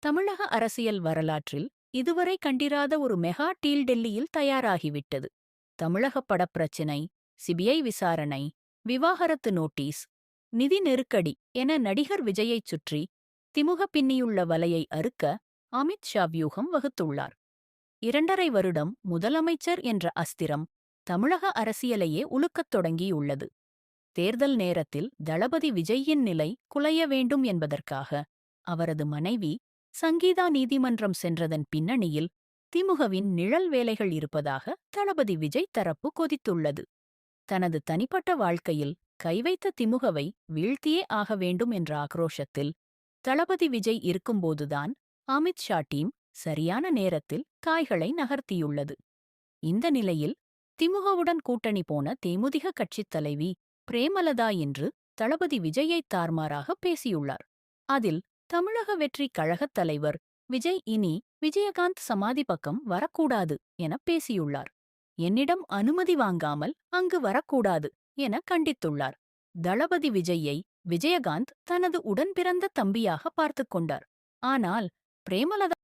தமிழக அரசியல் வரலாற்றில் இதுவரை கண்டிராத ஒரு மெகா டீல் டெல்லியில் தயாராகிவிட்டது. தமிழக படப்பிரச்சினை, சிபிஐ விசாரணை, விவாகரத்து நோட்டீஸ், நிதி நெருக்கடி என நடிகர் விஜயைச் சுற்றி திமுக பின்னியுள்ள வலையை அறுக்க அமித் ஷா வியூகம் வகுத்துள்ளார். 2.5 வருடம் முதலமைச்சர் என்ற அஸ்திரம் தமிழக அரசியலையே உலுக்கத் தொடங்கியுள்ளது. தேர்தல் நேரத்தில் தளபதி விஜய்யின் நிலை குலைய வேண்டும் என்பதற்காக அவரது மனைவி சங்கீதா நீதிமன்றம் சென்றதன் பின்னணியில் திமுகவின் நிழல் வேலைகள் இருப்பதாக தளபதி விஜய் தரப்பு கொதித்துள்ளது. தனது தனிப்பட்ட வாழ்க்கையில் கைவைத்த திமுகவை வீழ்த்தியே ஆக வேண்டும் என்ற ஆக்ரோஷத்தில் தளபதி விஜய் இருக்கும்போதுதான் அமித் ஷா டீம் சரியான நேரத்தில் காய்களை நகர்த்தியுள்ளது. இந்த நிலையில் திமுகவுடன் கூட்டணி போன தேமுதிக கட்சித் தலைவி பிரேமலதா இன்று தளபதி விஜயை தார்மாராக பேசியுள்ளார். அதில் தமிழக வெற்றி கழகத் தலைவர் விஜய் இனி விஜயகாந்த் சமாதி பக்கம் வரக்கூடாது என பேசியுள்ளார். என்னிடம் அனுமதி வாங்காமல் அங்கு வரக்கூடாது என கண்டித்துள்ளார். தளபதி விஜய்யை விஜயகாந்த் தனது உடன்பிறந்த தம்பியாக பார்த்துக் கொண்டார். ஆனால் பிரேமலதா